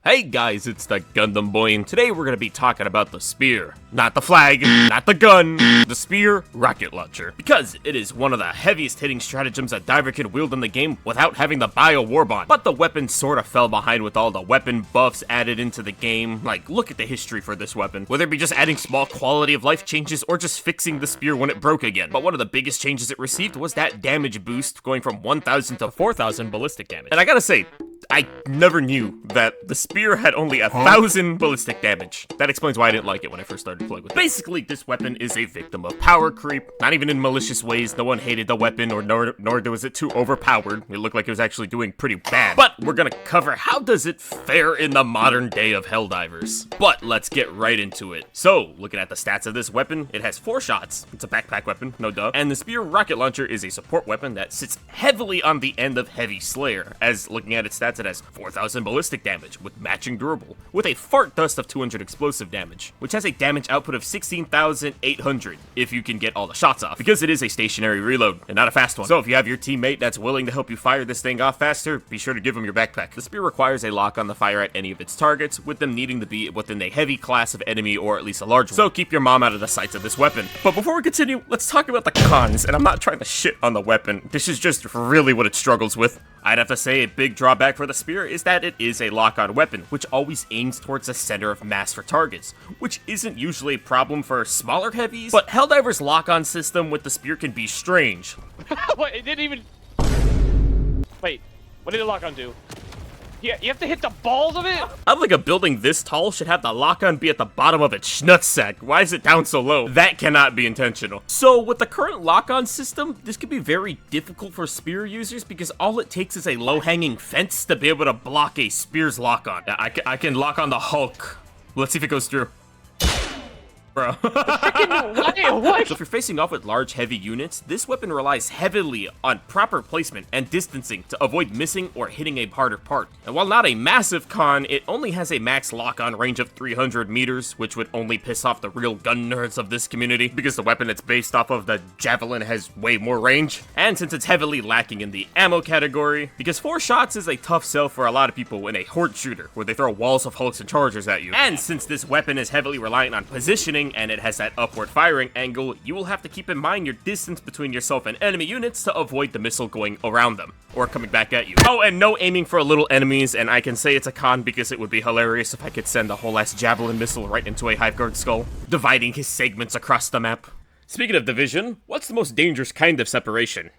Hey guys, it's the Gundam Boy, and today we're gonna be talking about the spear. Not the flag, not the gun, the spear rocket launcher. Because it is one of the heaviest hitting stratagems a diver can wield in the game without having the bio war bond. But the weapon sorta fell behind with all the weapon buffs added into the game. Like, look at the history for this weapon. Whether it be just adding small quality of life changes or just fixing the spear when it broke again. But one of the biggest changes it received was that damage boost, going from 1000 to 4000 ballistic damage. And I gotta say, I never knew that the spear had only 1000 ballistic damage. That explains why I didn't like it when I first started playing with it. Basically, this weapon is a victim of power creep, not even in malicious ways. No one hated the weapon, or nor was it too overpowered. It looked like it was actually doing pretty bad. But we're gonna cover how does it fare in the modern day of Helldivers. But let's get right into it. So, looking at the stats of this weapon, it has 4 shots. It's a backpack weapon, no duh. And the spear rocket launcher is a support weapon that sits heavily on the end of Heavy Slayer, as looking at its stats, it has 4000 ballistic damage with matching durable, with a fart dust of 200 explosive damage, which has a damage output of 16,800 if you can get all the shots off, because it is a stationary reload and not a fast one. So if you have your teammate that's willing to help you fire this thing off faster, be sure to give him your backpack. The spear requires a lock on the fire at any of its targets, with them needing to be within a heavy class of enemy or at least a large one. So keep your mom out of the sights of this weapon. But before we continue, let's talk about the cons, and I'm not trying to shit on the weapon. This is just really what it struggles with. I'd have to say a big drawback for the spear is that it is a lock-on weapon, which always aims towards the center of mass for targets, which isn't usually a problem for smaller heavies, but Helldivers' lock-on system with the spear can be strange. What? It didn't even... Wait, what did the lock-on do? Yeah, you have to hit the balls of it? I'd like a building this tall should have the lock-on be at the bottom of its schnutsack. Why is it down so low? That cannot be intentional. So with the current lock-on system, this could be very difficult for spear users because all it takes is a low-hanging fence to be able to block a spear's lock-on. I can lock on the Hulk. Let's see if it goes through. Bro. What? So if you're facing off with large, heavy units, this weapon relies heavily on proper placement and distancing to avoid missing or hitting a harder part. And while not a massive con, it only has a max lock-on range of 300 meters, which would only piss off the real gun nerds of this community, because the weapon it's based off of, the Javelin, has way more range. And since it's heavily lacking in the ammo category, because 4 shots is a tough sell for a lot of people in a horde shooter, where they throw walls of Hulks and Chargers at you. And since this weapon is heavily reliant on positioning, and it has that upward firing angle, you will have to keep in mind your distance between yourself and enemy units to avoid the missile going around them, or coming back at you. Oh, and no aiming for little enemies, and I can say it's a con because it would be hilarious if I could send a whole ass Javelin missile right into a Hive Guard skull, dividing his segments across the map. Speaking of division, what's the most dangerous kind of separation?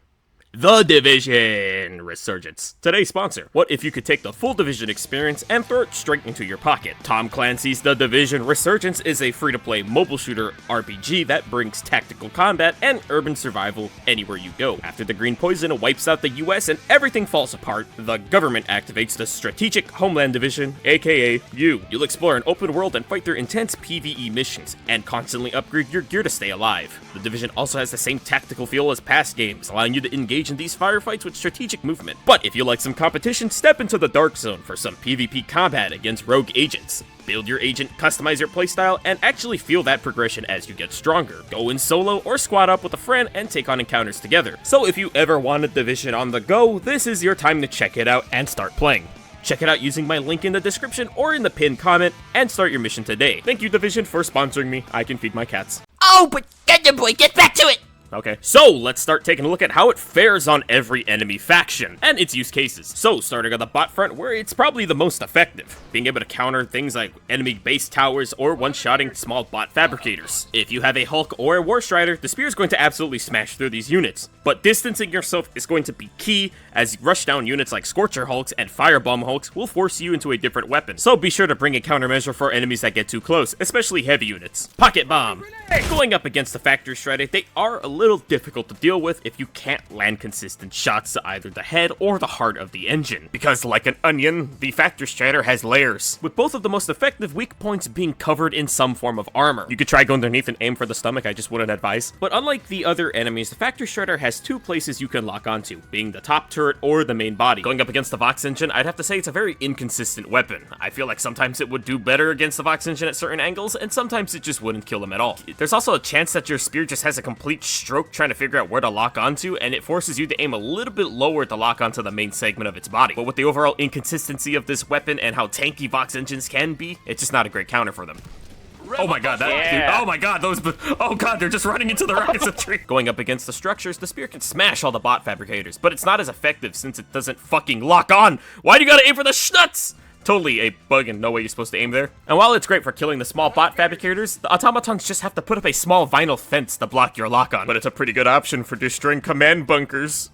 The Division Resurgence. Today's sponsor. What if you could take the full Division experience and throw it straight into your pocket? Tom Clancy's The Division Resurgence is a free-to-play mobile shooter RPG that brings tactical combat and urban survival anywhere you go. After the green poison wipes out the US and everything falls apart, the government activates the Strategic Homeland Division, aka you. You'll explore an open world and fight through intense PvE missions, and constantly upgrade your gear to stay alive. The Division also has the same tactical feel as past games, allowing you to engage in these firefights with strategic movement. But if you like some competition, step into the Dark Zone for some PvP combat against rogue agents. Build your agent, customize your playstyle, and actually feel that progression as you get stronger. Go in solo or squad up with a friend and take on encounters together. So if you ever wanted Division on the go, this is your time to check it out and start playing. Check it out using my link in the description or in the pinned comment, and start your mission today. Thank you, Division, for sponsoring me. I can feed my cats. Oh, but Gundam Boy, get back to it! Okay, so let's start taking a look at how it fares on every enemy faction, and its use cases. So, starting on the bot front, where it's probably the most effective, being able to counter things like enemy base towers or one-shotting small bot fabricators. If you have a Hulk or a War Strider, the spear is going to absolutely smash through these units, but distancing yourself is going to be key, as rushdown units like Scorcher Hulks and Firebomb Hulks will force you into a different weapon. So be sure to bring a countermeasure for enemies that get too close, especially heavy units. Pocket Bomb. Going up against the Factory Strider, they are a little difficult to deal with if you can't land consistent shots to either the head or the heart of the engine, because like an onion, the Factory Strider has layers, with both of the most effective weak points being covered in some form of armor. You could try going underneath and aim for the stomach, I just wouldn't advise. But unlike the other enemies, the Factory Strider has 2 places you can lock onto, being the top turret or the main body. Going up against the Vox engine, I'd have to say it's a very inconsistent weapon. I feel like sometimes it would do better against the Vox engine at certain angles, and sometimes it just wouldn't kill them at all. There's also a chance that your spear just has a complete stroke trying to figure out where to lock onto, and it forces you to aim a little bit lower to lock onto the main segment of its body. But with the overall inconsistency of this weapon and how tanky Vox engines can be, it's just not a great counter for them. Oh my god, dude, oh my god, oh god, they're just running into the rockets of tree. Going up against the structures, the spear can smash all the bot fabricators, but it's not as effective since it doesn't fucking lock on. Why do you gotta aim for the schnuts? Totally a bug and no way you're supposed to aim there. And while it's great for killing the small bot fabricators, the automatons just have to put up a small vinyl fence to block your lock on. But it's a pretty good option for destroying command bunkers.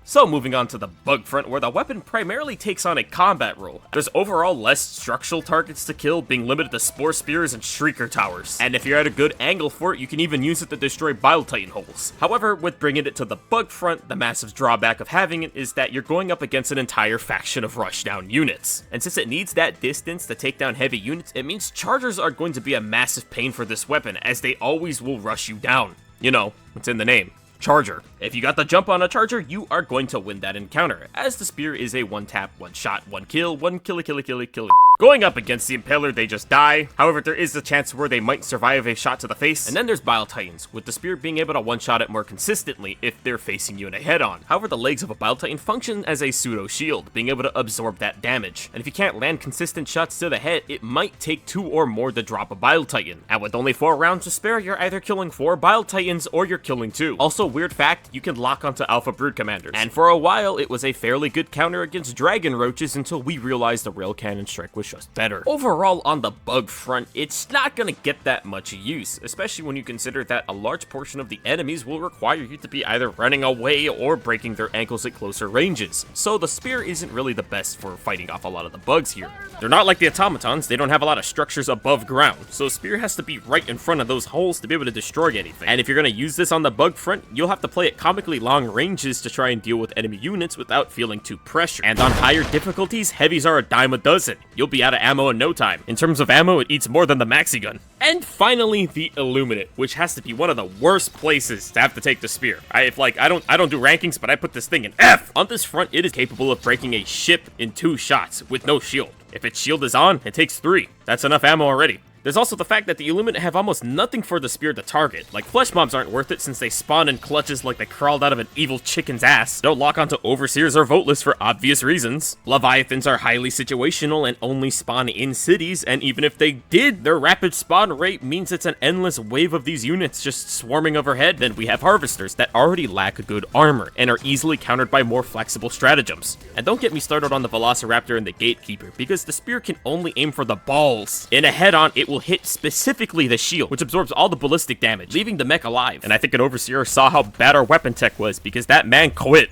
So moving on to the bug front, where the weapon primarily takes on a combat role. There's overall less structural targets to kill, being limited to spore spears and shrieker towers. And if you're at a good angle for it, you can even use it to destroy Bile Titan holes. However, with bringing it to the bug front, the massive drawback of having it is that you're going up against an entire faction of rushdown units. And since it needs that distance to take down heavy units, it means chargers are going to be a massive pain for this weapon, as they always will rush you down. You know, it's in the name. Charger. If you got the jump on a charger, you are going to win that encounter, as the spear is a one tap, one shot, one kill, one kill. Going up against the Impaler, they just die. However, there is a chance where they might survive a shot to the face. And then there's Bile Titans, with the spear being able to one-shot it more consistently if they're facing you in a head-on. However, the legs of a Bile Titan function as a pseudo-shield, being able to absorb that damage. And if you can't land consistent shots to the head, it might take 2 or more to drop a Bile Titan. And with only 4 rounds to spare, you're either killing 4 Bile Titans or you're killing 2. Also, weird fact, you can lock onto Alpha Brood commanders. And for a while, it was a fairly good counter against Dragon Roaches until we realized the Rail Cannon Strike was just better. Overall, on the bug front, it's not gonna get that much use, especially when you consider that a large portion of the enemies will require you to be either running away or breaking their ankles at closer ranges. So the spear isn't really the best for fighting off a lot of the bugs here. They're not like the automatons, they don't have a lot of structures above ground, so spear has to be right in front of those holes to be able to destroy anything. And if you're gonna use this on the bug front, you'll have to play at comically long ranges to try and deal with enemy units without feeling too pressured. And on higher difficulties, heavies are a dime a dozen. You'll be out of ammo in no time. In terms of ammo, it eats more than the maxi gun. And finally, the Illuminate, which has to be one of the worst places to have to take the spear. I don't do rankings, but I put this thing in F. On this front, it is capable of breaking a ship in 2 shots with no shield. If its shield is on, it takes 3. That's enough ammo already. There's also the fact that the Illuminate have almost nothing for the spear to target. Like, flesh mobs aren't worth it since they spawn in clutches like they crawled out of an evil chicken's ass. Don't lock onto Overseers or Voteless for obvious reasons. Leviathans are highly situational and only spawn in cities, and even if they did, their rapid spawn rate means it's an endless wave of these units just swarming overhead. Then we have Harvesters that already lack good armor and are easily countered by more flexible stratagems. And don't get me started on the Velociraptor and the Gatekeeper, because the spear can only aim for the balls. In a head-on, it will hit specifically the shield, which absorbs all the ballistic damage, leaving the mech alive. And I think an Overseer saw how bad our weapon tech was, because that man quit.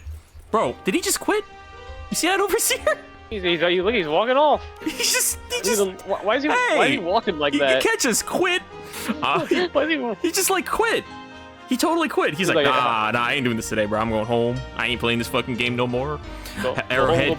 Bro, did he just quit? You see that Overseer? He's walking off. He just why is he walking like that? You can't just quit. He just like quit. He totally quit. He's like, nah, I ain't doing this today, bro. I'm going home. I ain't playing this fucking game no more. Arrowhead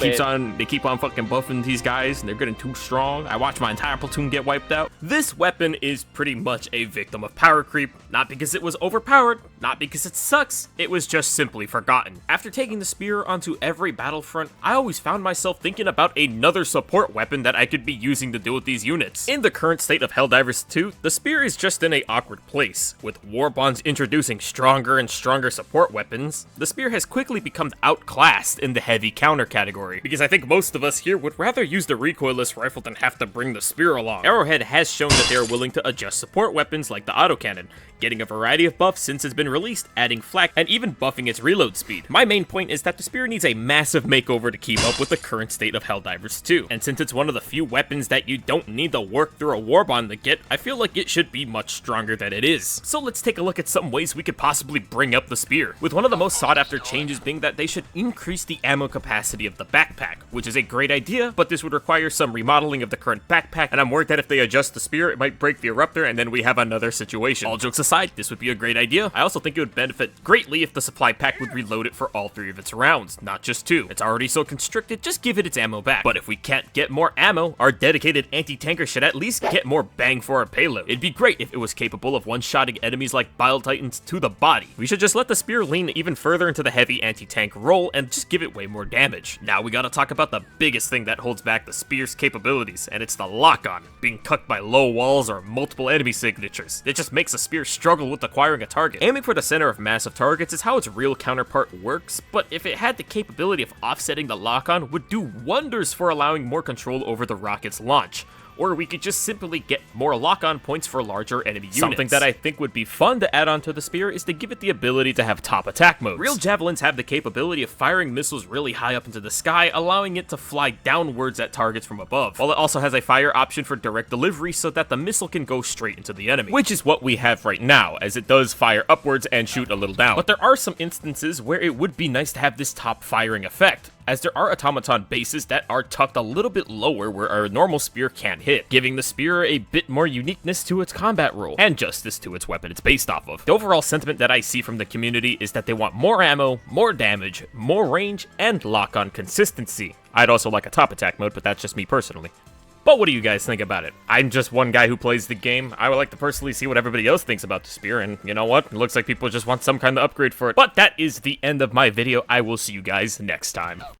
they keep on fucking buffing these guys, and they're getting too strong. I watched my entire platoon get wiped out. This weapon is pretty much a victim of power creep, not because it was overpowered, not because it sucks, it was just simply forgotten. After taking the spear onto every battlefront, I always found myself thinking about another support weapon that I could be using to deal with these units. In the current state of Helldivers 2, the spear is just in an awkward place. With war bonds introducing stronger and stronger support weapons, the spear has quickly become outclassed in the heavy counter category, because I think most of us here would rather use the recoilless rifle than have to bring the spear along. Arrowhead has shown that they are willing to adjust support weapons like the autocannon, getting a variety of buffs since it's been released, adding flak, and even buffing its reload speed. My main point is that the spear needs a massive makeover to keep up with the current state of Helldivers 2, and since it's one of the few weapons that you don't need to work through a warbond to get, I feel like it should be much stronger than it is. So let's take a look at some ways we could possibly bring up the spear, with one of the most sought after changes being that they should increase the ammo capacity of the backpack, which is a great idea, but this would require some remodeling of the current backpack, and I'm worried that if they adjust the spear, it might break the eruptor, and then we have another situation. All jokes aside, this would be a great idea. I also think it would benefit greatly if the supply pack would reload it for all 3 of its rounds, not just 2. It's already so constricted, just give it its ammo back. But if we can't get more ammo, our dedicated anti-tanker should at least get more bang for our payload. It'd be great if it was capable of one-shotting enemies like Bile Titans to the body. We should just let the spear lean even further into the heavy anti-tank role and just give it way more more damage. Now we gotta talk about the biggest thing that holds back the spear's capabilities, and it's the lock-on, being cucked by low walls or multiple enemy signatures. It just makes a spear struggle with acquiring a target. Aiming for the center of massive targets is how its real counterpart works, but if it had the capability of offsetting the lock-on, would do wonders for allowing more control over the rocket's launch. Or we could just simply get more lock-on points for larger enemy units. Something that I think would be fun to add onto the spear is to give it the ability to have top attack modes. Real javelins have the capability of firing missiles really high up into the sky, allowing it to fly downwards at targets from above, while it also has a fire option for direct delivery so that the missile can go straight into the enemy, which is what we have right now, as it does fire upwards and shoot a little down. But there are some instances where it would be nice to have this top firing effect, as there are automaton bases that are tucked a little bit lower where our normal spear can't hit, giving the spear a bit more uniqueness to its combat role, and justice to its weapon it's based off of. The overall sentiment that I see from the community is that they want more ammo, more damage, more range, and lock-on consistency. I'd also like a top attack mode, but that's just me personally. But what do you guys think about it? I'm just one guy who plays the game. I would like to personally see what everybody else thinks about the spear, and you know what? It looks like people just want some kind of upgrade for it. But that is the end of my video. I will see you guys next time.